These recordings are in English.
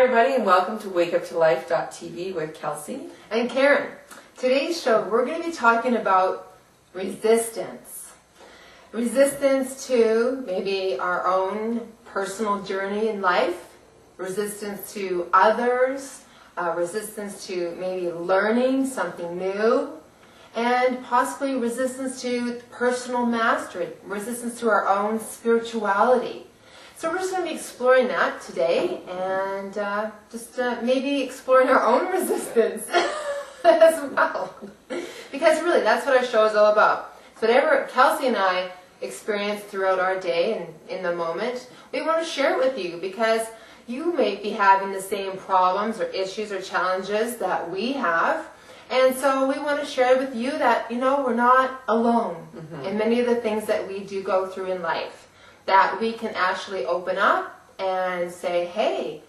Hi everybody and welcome to WakeUpToLife.tv with Kelsey. And Karen. Today's show we're going to be talking about resistance. Resistance to maybe our own personal journey in life, resistance to others, resistance to maybe learning something new, and possibly resistance to personal mastery, resistance to our own spirituality. So we're just going to be exploring that today and just maybe exploring our own resistance as well. Because really, that's what our show is all about. So whatever Kelsey and I experience throughout our day and in the moment, we want to share it with you because you may be having the same problems or issues or challenges that we have. And so we want to share with you that, we're not alone in many of the things that we do go through in life. That we can actually open up and say, hey,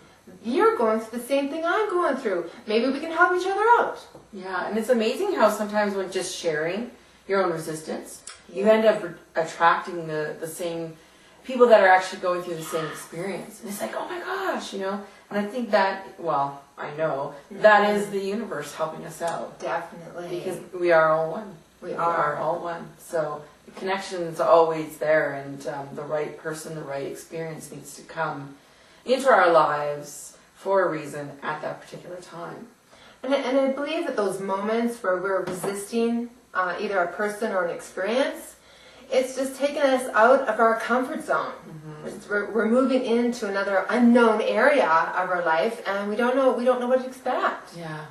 you're going through the same thing I'm going through. Maybe we can help each other out. Yeah, and it's amazing how sometimes when just sharing your own resistance, you end up attracting the same people that are actually going through the same experience. And it's like, oh my gosh, And I think that, I know, that is the universe helping us out. Definitely. Because we are all one. We are all one. So the connection's always there, and the right person, the right experience needs to come into our lives for a reason at that particular time. And I believe that those moments where we're resisting either a person or an experience, it's just taking us out of our comfort zone. We're moving into another unknown area of our life, and we don't know what to expect. Yeah,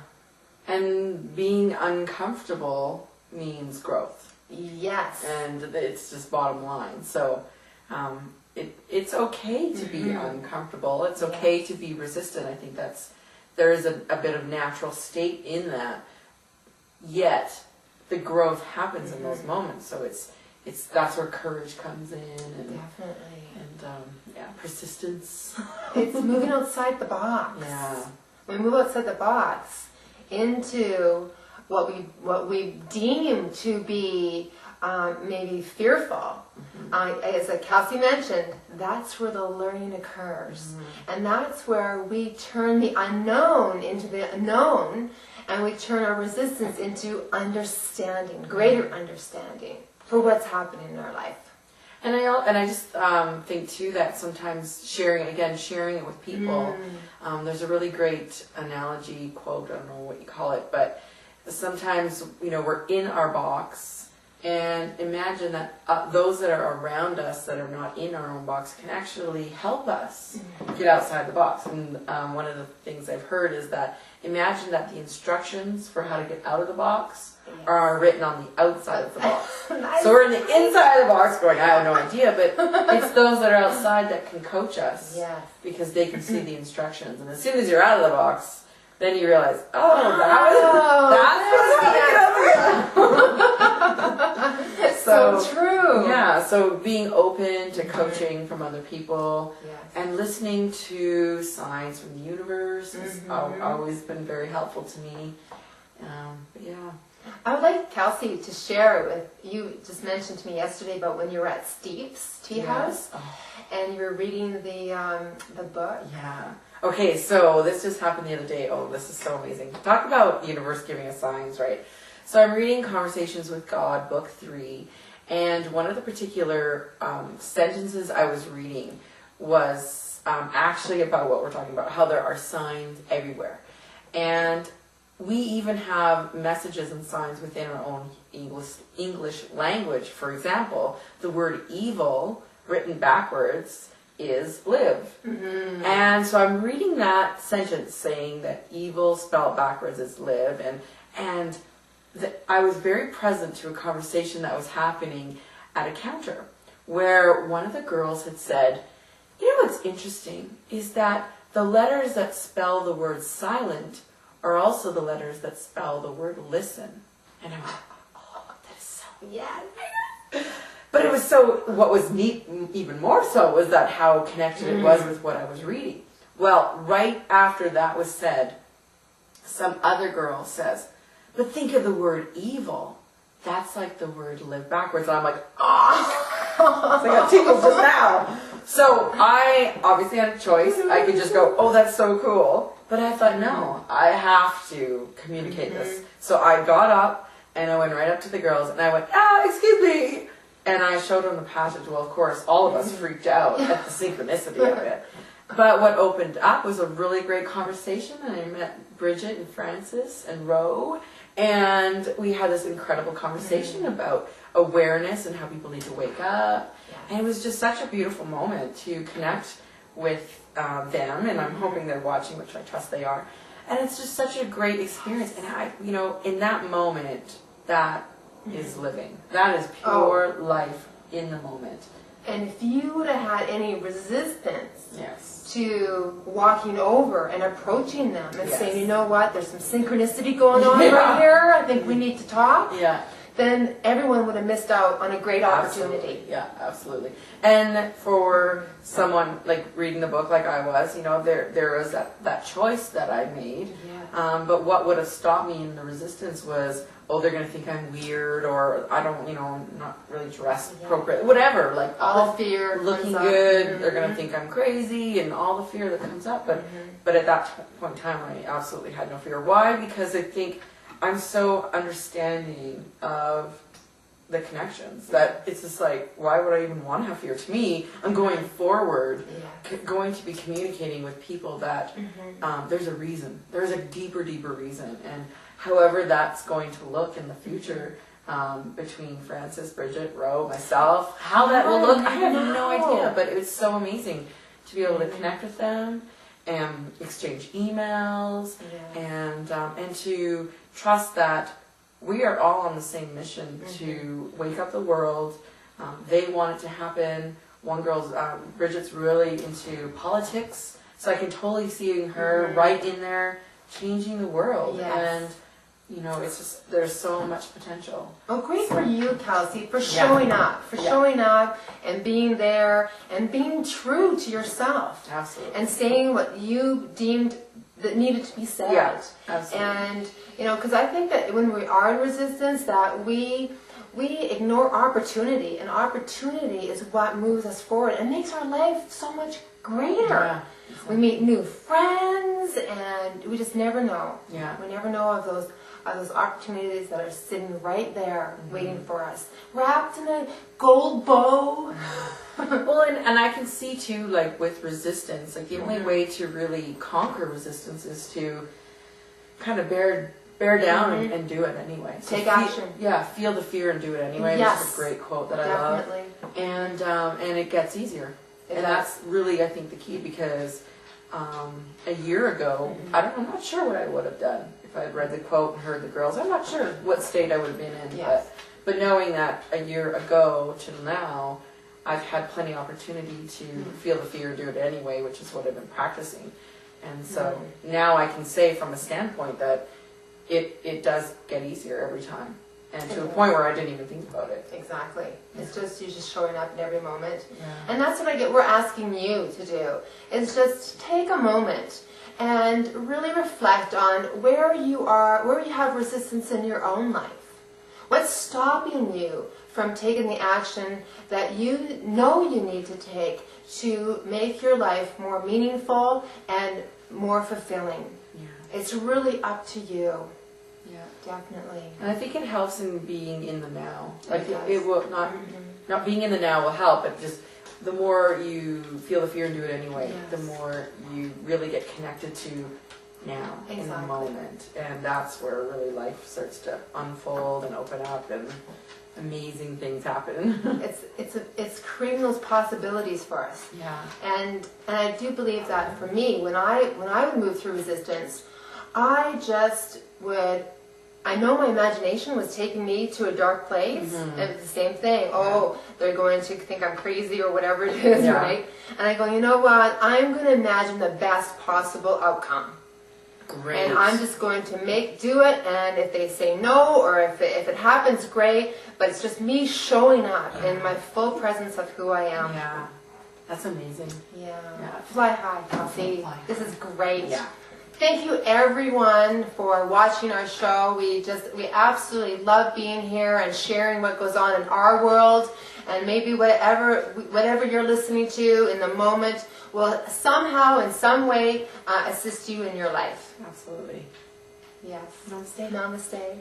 and being uncomfortable means growth. Yes. And it's just bottom line. So it's okay to be uncomfortable. It's okay to be resistant. I think there is a bit of natural state in that. Yet the growth happens in those moments. So that's where courage comes in. And, definitely. And persistence. It's moving outside the box. Yeah. We move outside the box into what we deem to be maybe fearful. As Kelsey mentioned, that's where the learning occurs. And that's where we turn the unknown into the known, and we turn our resistance into understanding, greater understanding for what's happening in our life. And I just think too that sometimes sharing it with people, there's a really great analogy quote, I don't know what you call it, but sometimes, we're in our box, and imagine that those that are around us that are not in our own box can actually help us get outside the box. And one of the things I've heard is that imagine that the instructions for how to get out of the box are written on the outside of the box. Nice. So we're in the inside of the box going, I have no idea, but it's those that are outside that can coach us because they can see the instructions. And as soon as you're out of the box, then you realize, that's so true. Yeah, so being open to coaching from other people and listening to signs from the universe has always been very helpful to me. I would like Kelsey to share with you. Just mentioned to me yesterday about when you were at Steve's Tea House and you were reading the book. Yeah. Okay, so this just happened the other day. Oh, this is so amazing. Talk about the universe giving us signs, right? So I'm reading Conversations with God, Book 3, and one of the particular sentences I was reading was actually about what we're talking about, how there are signs everywhere. And we even have messages and signs within our own English language. For example, the word evil, written backwards, is live. And so I'm reading that sentence saying that evil spelled backwards is live, and I was very present to a conversation that was happening at a counter where one of the girls had said, what's interesting is that the letters that spell the word silent are also the letters that spell the word listen. And I went, that is so But it was what was neat, even more so, was that how connected it was with what I was reading. Well, right after that was said, some other girl says, but think of the word evil. That's like the word live backwards. And I'm like, I got tingles just now. So I obviously had a choice. I could just go, oh, that's so cool. But I thought, no, I have to communicate this. So I got up and I went right up to the girls and I went, excuse me. And I showed them the passage. Well, of course, all of us freaked out at the synchronicity of it. But what opened up was a really great conversation. And I met Bridget and Francis and Ro. And we had this incredible conversation about awareness and how people need to wake up. And it was just such a beautiful moment to connect with them. And I'm hoping they're watching, which I trust they are. And it's just such a great experience. And I, in that moment, that is living. That is pure life in the moment. And if you would have had any resistance Yes. to walking over and approaching them and Yes. saying, you know what, there's some synchronicity going on right here, I think we need to talk, Yeah. then everyone would have missed out on a great opportunity. Yeah, absolutely. And for someone like reading the book like I was, there was that choice that I made. Yeah. But what would have stopped me in the resistance was, they're going to think I'm weird, or I don't, I'm not really dressed appropriately, whatever. Like All the fear looking comes up. good, they're going to think I'm crazy, and all the fear that comes up. But at that point in time, I absolutely had no fear. Why? Because I think I'm so understanding of the connections that it's just like, why would I even want to have fear? To me, I'm going forward, going to be communicating with people that there's a reason. There's a deeper reason. And however that's going to look in the future, between Francis, Bridget, Ro, myself, how that will look, I have no idea. But it was so amazing to be able to connect with them and exchange emails and to trust that we are all on the same mission to wake up the world. They want it to happen. One girl's, Bridget's really into politics, so I can totally see her right in there changing the world. And it's just, there's so much potential. Oh, great for you, Kelsey, for showing up, showing up and being there and being true to yourself. Absolutely. And saying what you deemed that needed to be said. Yeah, absolutely. And, because I think that when we are in resistance, that we ignore opportunity, and opportunity is what moves us forward and makes our life so much greater. Yeah, exactly. We meet new friends, and we just never know. Yeah. We never know of those opportunities that are sitting right there waiting for us, wrapped in a gold bow. Well, and I can see too, like with resistance, like the only way to really conquer resistance is to kind of bear down and do it anyway. So Take action. Yeah, feel the fear and do it anyway. Yes. That's a great quote that Definitely. I love. And it gets easier. And that's really, I think, the key, because a year ago, I'm not sure what I would have done if I had read the quote and heard the girls. I'm not sure what state I would have been in. Yes. But knowing that a year ago to now, I've had plenty of opportunity to feel the fear and do it anyway, which is what I've been practicing. And so now I can say from a standpoint that it does get easier every time. And to a point where I didn't even think about it. Exactly. It's just, you're just showing up in every moment. Yeah. And that's what we're asking you to do, is just take a moment and really reflect on where you are, where you have resistance in your own life. What's stopping you from taking the action that you know you need to take to make your life more meaningful and more fulfilling? Yeah. It's really up to you. Yeah. Definitely. And I think it helps in being in the now. Like does. it will not being in the now will help, but just the more you feel the fear and do it anyway, the more you really get connected to now in the moment. And that's where really life starts to unfold and open up and amazing things happen. It's creating those possibilities for us. Yeah. And I do believe that for me, when I would move through resistance, I just would, I know my imagination was taking me to a dark place, and it's the same thing. Oh, they're going to think I'm crazy or whatever it is, right? And I go, you know what? I'm going to imagine the best possible outcome. Great. And I'm just going to do it, and if they say no, or if it happens, great, but it's just me showing up in my full presence of who I am. Yeah. That's amazing. Yeah. Yeah. Fly high, Kelsey. Fly high. This is great. Yeah. Thank you everyone for watching our show. We absolutely love being here and sharing what goes on in our world, and maybe whatever you're listening to in the moment will somehow in some way assist you in your life. Absolutely. Yes. Namaste. Namaste.